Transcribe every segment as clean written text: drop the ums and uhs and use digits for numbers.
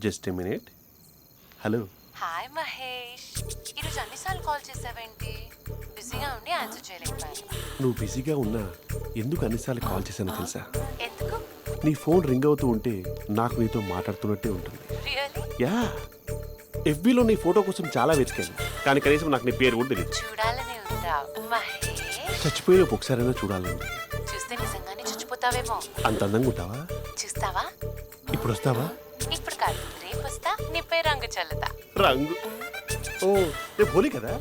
Just a minute. Hello. Hi Mahesh, ఈరోజు అన్నిసార్లు call చేసావేంటి? బిజీగా ఉండి ఆన్సర్ చేయలేకపోయాను. నువ్వు బిజీగా ఉన్నా ఎందుకు అన్నిసార్లు కాల్ చేశానో తెలుసా? ఎందుకు? నీ ఫోన్ రింగ్ అవుతూ ఉంటే నాకు నీతో మాట్లాడుతున్నట్టే ఉంటుంది. రియల్లీ? యా, ఎఫ్బీలో నీ ఫోటో కోసం చాలా వెతికాను, కానీ కనీసం నాకు నీ పేరు కూడా తెలియదు. చూడాలని ఉందా మహేష్? చచ్చిపోయిన ఒకసారైనా చూడాలండి. చూస్తే నిజంగానే చచ్చిపోతావేమో. అంత అందంగా ఉంటావా? చూస్తావా? ఇప్పుడు వస్తావా? ఇప్పుడు కాదు, రేపు వస్తా, నీపై రంగు చల్లుతా. రంగు? ఓ, రేపు హోలీ కదా.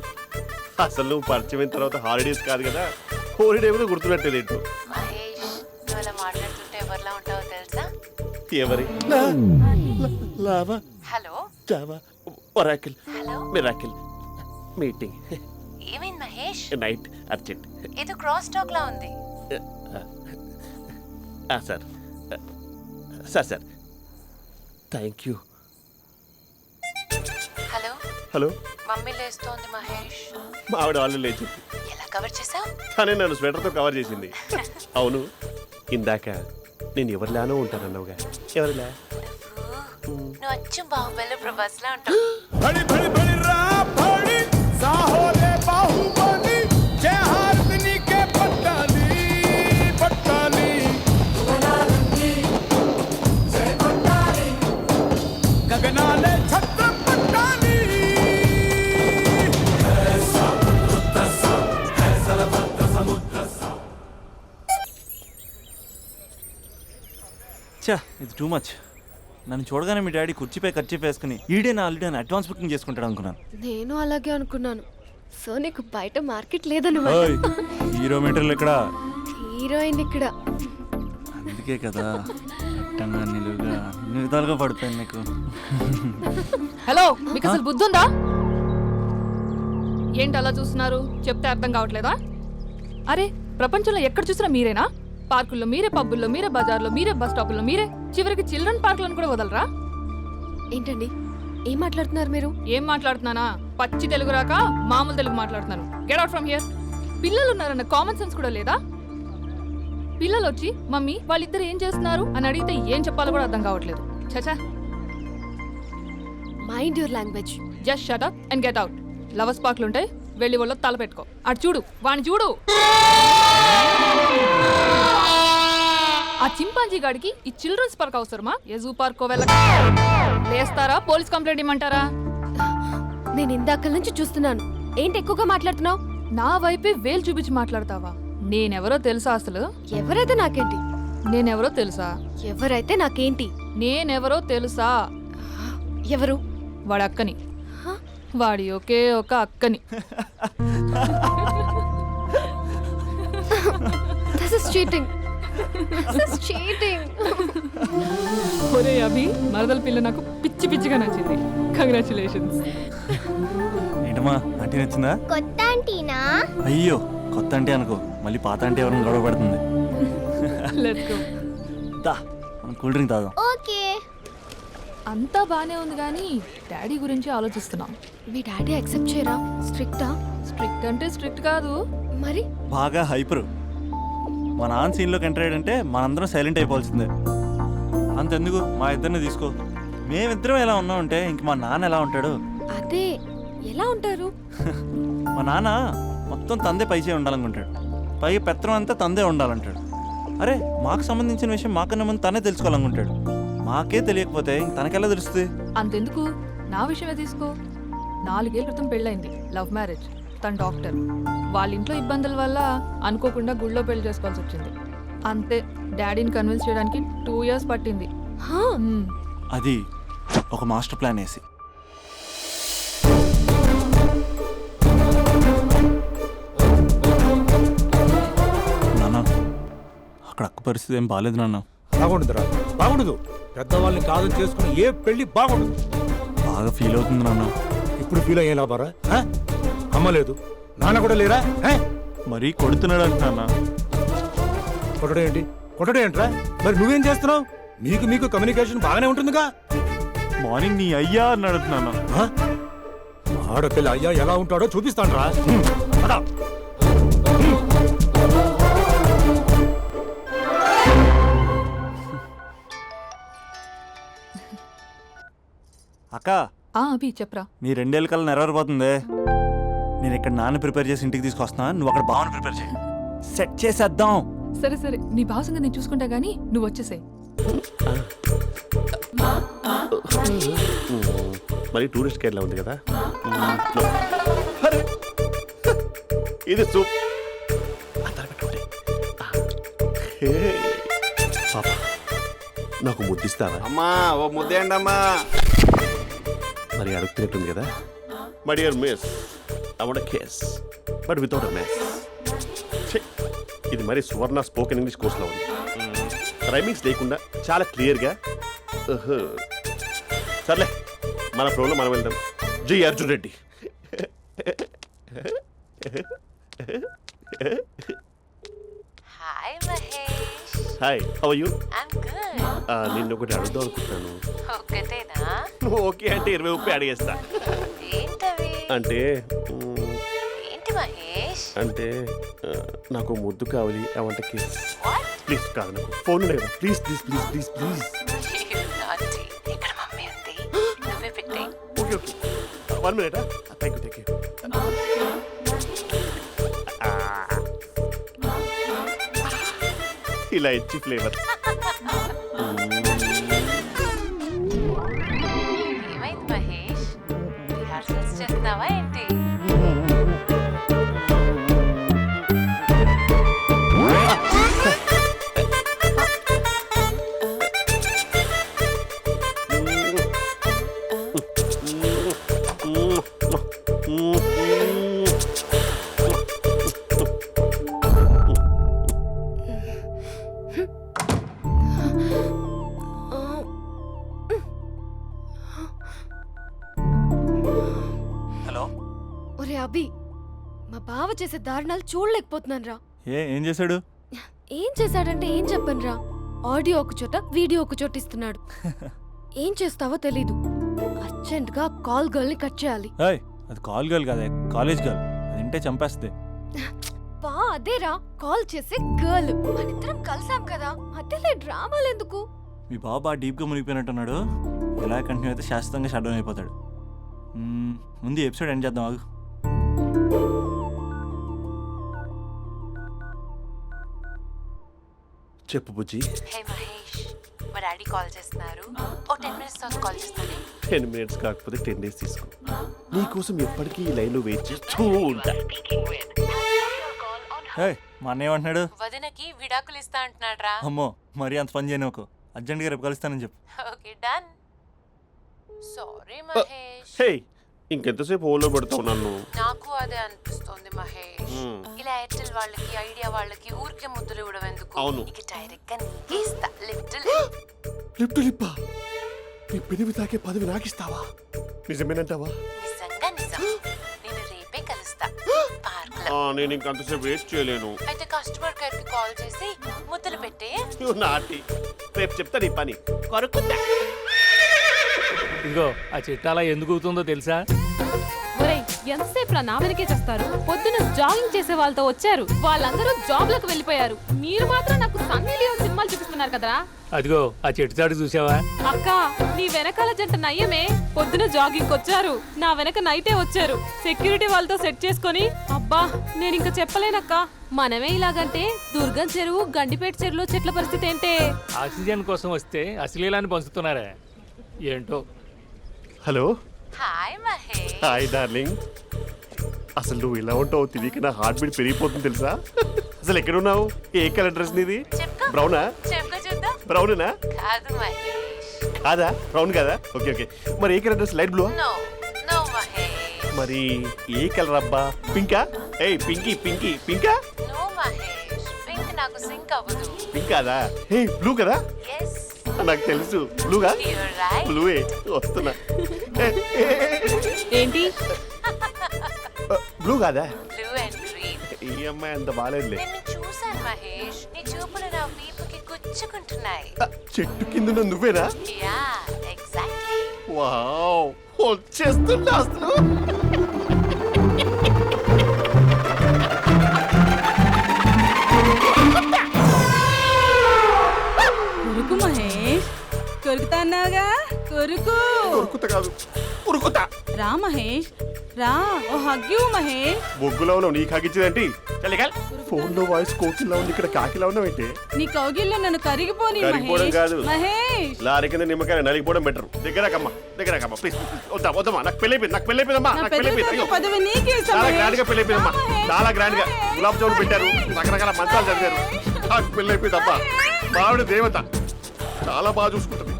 అసలు నువ్వు పరిచయం అయిన తర్వాత హాలిడేస్ కాదు కదా, హోలిడే కూడా గుర్తుపెట్టేదేంటో. మహేష్, నువ్వు అలా మాట్లాడుతుంటే ఎవరిలా ఉంటావో తెలుసా? ఎవరి? Lava, hello, java, oracle, hello, miracle, meeting, ఏమైంది మహేష్? Night, urgent. ఏదో క్రాస్ టాక్ లా ఉంది. Sir sir sir thank you. Hello hello, mummy లేస్తోంది మహేష్. మా ఆవిడ వాళ్ళు లేచి ఎలా కవర్ చేసావు? కానీ నన్ను స్వెటర్తో కవర్ చేసింది. అవును, ఇందాక నేను ఎవరిలానో ఉంటానన్నావుగా, ఎవరిలా? నువ్వు అచ్చం బాహుబలి ప్రభాస్ లా ఉంటావు. ఇది టూ మచ్. నన్ను చూడగానే మీ డాడీ కుర్చీపై ఖర్చు వేసుకుని ఈడే నా ఆల్రెడీ అడ్వాన్స్ బుకింగ్ చేసుకుంటాడు అనుకున్నాను. నేను అలాగే అనుకున్నాను. సో నీకు బయట మార్కెట్ లేదన్నమాట. హీరో మీటర్లు ఇక్కడ, హీరోయిన్ ఇక్కడ. అందుకే కదా అట్టంగా నిలువుగా అన్ని విధాలుగా పడిపోయాను నీకు. హలో, మీకు అసలు బుద్ధి ఉందా? ఏంటి అలా చూస్తున్నారు? చెప్తే అర్థం కావట్లేదా? అరే, ప్రపంచంలో ఎక్కడ చూసినా మీరేనా? పార్కుల్లో మీరే, పబ్బుల్లో మీరే, బజార్లో మీరే, బస్ స్టాపుల్లో మీరే, చివరికి చిల్డ్రన్ పార్కులను కూడా వదలరా? ఏంటండి, ఏం మాట్లాడుతున్నారు మీరు? ఏం మాట్లాడుతున్నానా? పచ్చి తెలుగు రాక మామూలు తెలుగు మాట్లాడుతున్నాను. Get out from here. పిల్లలు ఉన్నారన్న కామన్ సెన్స్ కూడా లేదా? పిల్లలు వచ్చి మమ్మీ వాళ్ళిద్దరు ఏం చేస్తున్నారు అని అడిగితే ఏం చెప్పాలో కూడా అర్థం కావట్లేదు. చచా. Mind your language. Just shut up and get out. Lovers పార్క్లు ఉంటాయి, వెళ్ళి వాళ్ళ తల పెట్టుకో. అటు చూడు, వాణ్ణి చూడు. ఆ చింపాంజీ గాడికి ఈ చిల్డ్రన్స్ పార్క్ అవసరమా? ఏ జూ పార్క్ వెళ్ళక లేస్తారా? పోలీస్ కంప్లైంట్ ఇమ్మంటారా? నేను ఇందాక నుంచి చూస్తున్నాను. ఏంటి ఎక్కువగా మాట్లాడుతున్నావు? నా వైపే వేలు చూపించి మాట్లాడతావా? నేనెవరో తెలుసా? అసలు ఎవరైతే నాకేంటి? నేనెవరో తెలుసా? ఎవరైతే నాకేంటి? నేనెవరో తెలుసా? ఎవరు? వాడి అక్కని. వాడి ఒకే ఒక అక్కని. This is cheating. This is cheating. ఒరే అభి, మరదల పిల్ల నాకు పిచ్చి పిచ్చిగా నచ్చింది. కంగ్రాచులేషన్స్. ఏంటమ్మా, ఆంటీ నచ్చిందా? కొత్త ఆంటీనా? అయ్యో, కొత్త అంటే అనుకో, మళ్ళీ పాత అంటే ఎవరైనా గొడవ పడుతుంది. Let's go. దా, మనం కూల్ డ్రింక్ తాదాం. ఓకే. అంతా బానే ఉంది కానీ డాడీ గురించి ఆలోచిస్తున్నాం. మీ డాడీ యాక్సెప్ట్ చేయరా? స్ట్రిక్టా? స్ట్రిక్ట్ అంటే స్ట్రిక్ట్ కాదు మరి. బాగా హైపరు. మా నాన్న సీన్లోకి ఎంటర్ అయ్యాడంటే మనందరం సైలెంట్ అయిపోవాల్సిందే. అంతెందుకు, మా ఇద్దరిని తీసుకో. మేమిద్దరం ఎలా ఉన్నామంటే ఇంక మా నాన్న ఎలా ఉంటాడు? అదే, ఎలా ఉంటారు? మా నాన్న మొత్తం తందే పైచే ఉండాలనుకుంటాడు. పైగా పెత్తనం అంతా తందే ఉండాలంటాడు. అరే, మాకు సంబంధించిన విషయం మాకన్నా ముందు తనే తెలుసుకోవాలనుకుంటాడు. మాకే తెలియకపోతే ఇంక తనకెలా తెలుస్తుంది? అంతెందుకు, నా విషయమే తీసుకో. 4 ఏళ్ల క్రితం పెళ్ళైంది, లవ్ మ్యారేజ్. తన డాక్టర్. వాళ్ళ ఇంట్లో ఇబ్బందుల వల్ల అనుకోకుండా గుళ్ళో పెళ్లి చేసుకోవాల్సి వచ్చింది. అంతే, డాడీని కన్విన్స్ చేయడానికి 2 years పట్టింది. అది ఒక మాస్టర్ ప్లాన్ వేసి. నాన్న, అక్కడ అక్క పరిస్థితి ఏం బాగాలేదు నాన్న. బాగుండదురా, బాగుండదు. పెద్దవాళ్ళని కాదని చేసుకుని ఏ పెళ్లి బాగుండదు. బాగా ఫీల్ అవుతుంది నాన్న. ఇప్పుడు ఫీల్ అయ్యే లాభారా? అమ్మ లేదు, నాన్న కూడా లేరా? మరీ కొడుతున్నాడు అంటున్నా. కొట్టడం ఏంటి? కొట్టడం ఏంట్రా? మరి నువ్వేం చేస్తున్నావు? మీకు మీకు కమ్యూనికేషన్ బాగానే ఉంటుందిగా. మార్నింగ్ నీ అయ్యా అని అడుగుతున్నాను. ఆ? ఆడపిల్ల అయ్యా ఎలా ఉంటాడో చూపిస్తాను రా. అక్క అభి చెప్పరా. నీ 2 ఏళ్ళ కల్లా నెరవేరిపోతుంది. నేను ఇక్కడ నాన్న ప్రిపేర్ చేసి ఇంటికి తీసుకొస్తున్నా, నువ్వు అక్కడ బావని ప్రిపేర్ చేయి. సెట్ చేసేద్దాం. సరే సరే, నీ భావసంగా నేను చూసుకుంటా గానీ నువ్వు వచ్చేసాయి. మరి టూరిస్ట్ గైడ్లా ఉంది కదా. అరే, ఇది సూప్. పాపా నాకు ముద్దిస్తావా? అమ్మా ఓ ముద్దేయండి అమ్మా. మరి అడుగుతున్నట్టుంది కదా. My dear miss, I want kiss but without a miss. ఇది మరి సువర్ణ స్పోకెన్ ఇంగ్లీష్ కోర్సులో ఉంది. రైమింగ్స్ లేకుండా చాలా క్లియర్గా. సర్లే, మన ప్రోలో మనం వెళ్దాం. G Arjun Reddy. Hi Mahesh. Hi, how are you? I'm good. నిన్ను ఒకటి అడుగుదాం అనుకుంటున్నాను. ఒక్కటేనా? నువ్వు ఓకే అంటే 20 రూపాయలు అడిగేస్తా. ఏంటవి? అంటే ఏంటి మహేష్? అంటే నాకు ముద్దు కావాలి. I want kiss. What? Please కాదు, నాకు ఫోన్ లేదు. Please please please please please. You naughty. ఇక్కడ మమ్మీ ఉంది, నువ్వే పెట్టే. Okay okay, 1 minute. Thank you thank you. ఇలా ఇచ్చి ఫ్లేవర్. ఏమైంది మహేష్? రిహార్సల్స్ చేస్తున్నావా ఏంటి? హలో. ఒరే అభి, మా బావ చేసే దారుణాలు చూడలేకపోతున్నాను రా. ఏం చేశాడు? ఏం చేశాడంటే ఏం చెప్పను రా. ఆడియో ఒక చోట, వీడియో ఒక చోట ఇస్తున్నాడు. ఏం చేస్తావో తెలీదు. అర్జెంట్ గా కాల్ గర్ల్ ని కట్ చేయాలి. ఏయ్, అది కాల్ గర్ల్ కాదే, కాలేజ్ గర్ల్. అది వింటే చంపేస్తుంది. బా అదేరా, కాల్ చేసే గర్ల్. మనిద్దరం కలిసాం కదా, మధ్యలో డ్రామాలు ఎందుకు? మీ బాబా డీప్గా మునిగిపోయినట్టున్నాడు. ఎలా కంటిన్యూ అయితే శాశ్వతంగా షట్ డౌన్ అయిపోతాడు. ముందు ఎపిసోడ్ ఎండ్ చేద్దాం, ఆగు. చెప్పు బుజ్జి. హే మహేష్, మా డాడీ కాల్ చేస్తున్నారు. ఓ 10 minutes తర్వాత కాల్ చేస్తాను. 10 minutes కాకపోతే 10 days తీసుకో. నీకోసం ఎప్పటికీ ఈ లైన్లో వెయిట్ చేస్తూ ఉంటా. ఏయ్, మా అన్న ఏమంటున్నాడు? వదినకి విడాకులు ఇస్తా అంటున్నాడు రా. అమ్మో, మరీ అంత పని చేయను. ఒక అర్జెంట్గా రేపు కలుస్తానని చెప్పు. Okay done. సారీ మహేష్. హే, ఇంకెంతసేపు హోల్లో పెడతావు నన్ను? నాకు అదే అనిపిస్తోంది మహేష్. ఇలా ఎయిర్టెల్ వాళ్ళకి, ఐడియా వాళ్ళకి ఊరికే ముద్దులు ఇవ్వడం ఎందుకు? అవును. ఇక డైరెక్ట్ గా నీకే ఇస్తా. లిటిల్ లిప్టు లిప్పా, నీ పెదవి తాకే పదవి నాకిస్తావా? నిజమేనంటావా? నిజంగా నిజం. నేను రేపే కలుస్తా పార్క్ లో. నేను ఇంకంతసేపు వెయిట్ చేయలేను. అయితే కస్టమర్ కేర్ కి కాల్ చేసి ముద్దులు పెట్టే. నువ్వు నాటి, రేపు చెప్తా నీ పని. కొరుకుంటా. ఇదిగో ఆ చిట్టాలా ఎందుకు అవుతుందో తెలుసా? ఒరేయ్, ఎంతసేపు నా వెనకే చేస్తారు? పొద్దున జాగింగ్ చేసే వాళ్ళతో వచ్చారు, వాళ్ళందరూ జాబ్లకు వెళ్ళిపోయారు. మీరు మాత్రం నాకు సన్నీ లియోన్ సినిమాలు చూపిస్తున్నారు కదరా. అదిగో ఆ చెట్టు చాటు చూసావా? అక్క, నీ వెనకాల జంట నయ్యమే. పొద్దున జాగింగ్ వచ్చారు, నా వెనక నైటే వచ్చారు. సెక్యూరిటీ వాళ్ళతో సెట్ చేసుకొని, అబ్బా నేను ఇంకా చెప్పలేనక్క. మనమే ఇలాగంటే దుర్గం చెరువు, గండిపేట చెరువులో చెట్ల పరిస్థితి ఏంటే? ఆక్సిజన్ కోసం వస్తే అశ్లీలాన్ని పంచుతున్నారా ఏంటో. Hello. Hi Mahesh. Hi darling. అసలు నువ్వు ఇలా ఉంటావు తెలియక నా హార్ట్ బీట్ పెరిగిపోతుంది తెలుసా? అసలు ఎక్కడున్నావు? ఏ కలర్ డ్రెస్ నీది? చెప్పుకో. బ్రౌనా? చెప్పుకో చూద్దాం. బ్రౌనేనా? కాదు మహేష్. కాదా? బ్రౌన్ కదా? Okay okay. మరి ఏ colour dress? Light blue? No no Mahesh. మరి ఏ కలర్ అబ్బా? పింకా? ఏయ్ పింకీ పింకీ పింకా? నో మహేష్, పింక్ నాకు సింక్ అవ్వదు. పింక్ కాదా? ఏ బ్లూ కదా? ఎస్, నాకు తెలుసు. బ్లూగా? You're right. బ్లూవే వస్తున్నా. ఏంటి? బ్లూ కాదా? Blue and green. ఈ అమ్మాయి అంత బాగాలేదులే. నిన్ను చూశాను మహేష్. నీ చూపులు నా వీపుకి గుచ్చి విరుచుకుంటున్నాయి. చెట్టు కింద నువ్వేనా? Yeah exactly. వావ్, వచ్చేస్తున్నా అసలు. కొరుకు మహేష్, కొరుకుతా అన్నావుగా, కొరుకు. ఉరుకుత కాదు, ఉరుకుతా. రా మహేష్, రా, ఓ హగ్గు మహేష్. బొగ్గులో ఉన్నావు, నీకు కాకిచ్చేదేంటి? ఫోన్ లో వాయిస్ కోకిలా ఉంది, ఇక్కడ కాకిలా ఉన్నావేంటి? నీ కౌగిల్లో నన్ను కరిగిపోని కరిగిపోవడం మహేష్. కాదు. మహేష్, లారీ కింద నిమ్మకాయ నలిగిపోవడం బెటర్. దగ్గరకమ్మా, ప్లీజ్. వద్దమ్మా, నాకు పెళ్ళైపోయిందమ్మా, నా నాకు పెద్ద పెళ్ళైపోయింది. అయ్యో, పదవి నీకే ఇస్తా చాలా మహేష్. గ్రాండ్ గా పెళ్ళైపోయిందమ్మా, రా మహేష్. చాలా గ్రాండ్ గా. గులాబ్ జామున్ పెట్టారు, రకరకాల మంచాలు చదివారు. నాకు పెళ్ళైపోయిందమ్మా. మావిడ దేవత, చాలా బాగా చూసుకుంటుంది.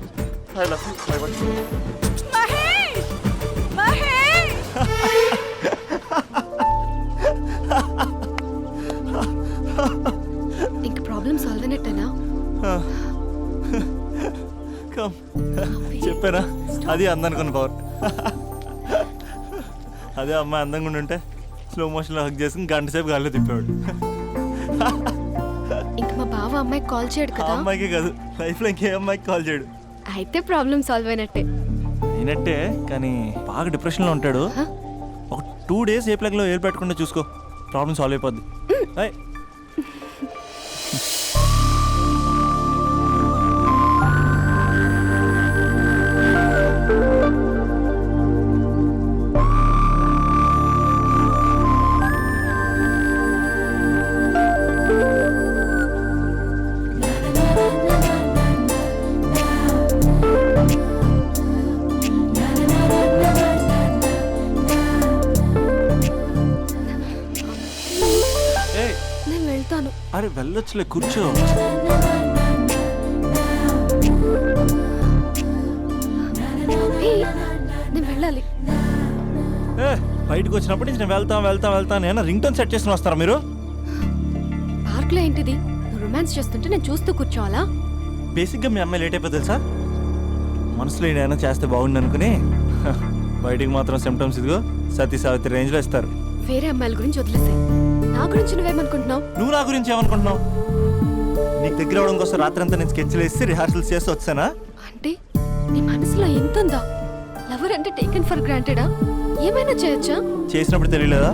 I love you, I want you. Mahesh, Mahesh. ఇంక ప్రాబ్లం సాల్వ్ అయినట్టేనా? కమ్ చెప్పారా, అది అందనుకున్న పవర్. అదే అమ్మాయి అందంగా ఉండుంటే స్లో మోషన్లో హక్ చేసుకుని గంట సేపు గాల్లో తిప్పేవాడు. ఇంక మా బావ అమ్మాయికి కాల్ చేయడు ఆ కదా? అమ్మాయికి కాదు, లైఫ్లో ఇంకే అమ్మాయికి కాల్ చేయడు. అయితే ప్రాబ్లం సాల్వ్ అయినట్టే. అయినట్టే, కానీ బాగా డిప్రెషన్లో ఉంటాడు. ఒక 2 days ఏ ప్లగ్లో ఏర్ పెట్టకుండా చూసుకో, ప్రాబ్లం సాల్వ్ అయిపోద్ది. హాయ్. ఏయ్, నేను వెళ్తాను. అరే వెళ్ళొచ్చులే, కూర్చో. అభి, నేను వెళ్ళాలి. ఏ బయటకు వచ్చినప్పటి నుంచి నేను వెళ్తాను నేను రింగ్ టోన్ సెట్ చేసుకుని వస్తారా మీరు? పార్క్లో ఏంటిది? నువ్వు రొమాన్స్ చేస్తుంటే నేను చూస్తూ కూర్చోవాలా? బేసిక్గా మీ అమ్మాయి లేట్ అయిపోతుంది తెలుసా? మనసులో ఏదైనా చేస్తే బాగుండు అనుకుని బయటికి మాత్రం సిమ్టమ్స్ ఇదిగో సతీ సావిత్రి రేంజ్లో ఇస్తారు. వేరే అమ్మాయిల గురించి వదిలేసాయి, నా గురించి నువ్వేమనుకుంటున్నావు? నువ్వు నా గురించి ఏమనుకుంటున్నావు? నీకు దగ్గర అవడం కోసం రాత్రి అంతా నేను స్కెచ్లు వేసి రిహార్సల్స్ చేసి వచ్చానా? అంటే నీ మనసులో ఎంత ఉందా? లవర్ అంటే టేకెన్ ఫర్ గ్రాంటెడా? ఏమైనా చేయొచ్చా? చేసినప్పుడు తెలియలేదా?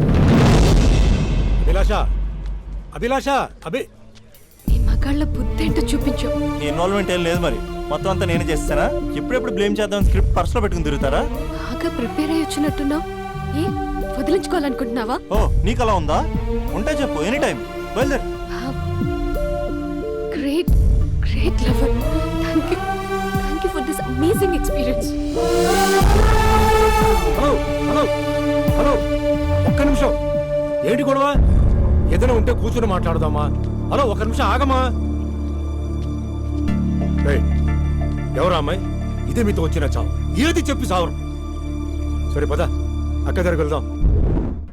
అభిలాష, నీ మగాళ్ళ బుద్ధి ఏంటో చూపించు. నీ ఇన్వాల్వ్మెంట్ ఏం లేదు మరి, మొత్తం అంతా నేనే చేస్తానా? ఎప్పుడెప్పుడు బ్లేమ్ చేద్దాం స్క్రిప్ట్ పర్సులో పెట్టుకుని తిరుగుతారా? బాగా ప్రిపేర్ అయ్యి వచ్చినట్టున్నావు. ఏ వదిలించుకోవాలనుకుంటున్నావా? ఓ నీకు అలా ఉందా? ఉంటే చెప్పు, ఎనీ టైం బయలుదేరు. Great great lover. Thank you for this amazing experience. Hello, ఒక్క నిమిషం. ఏంటి గొడవ? ఏదైనా ఉంటే కూర్చొని మాట్లాడదామా? హలో, ఒక్క నిమిషం ఆగమా. ఎవరా అమ్మాయి? ఇదే మీతో వచ్చిన చావు. ఏది చెప్పి సావరు. సరే పద, అక్క దగ్గరికి వెళ్దాం.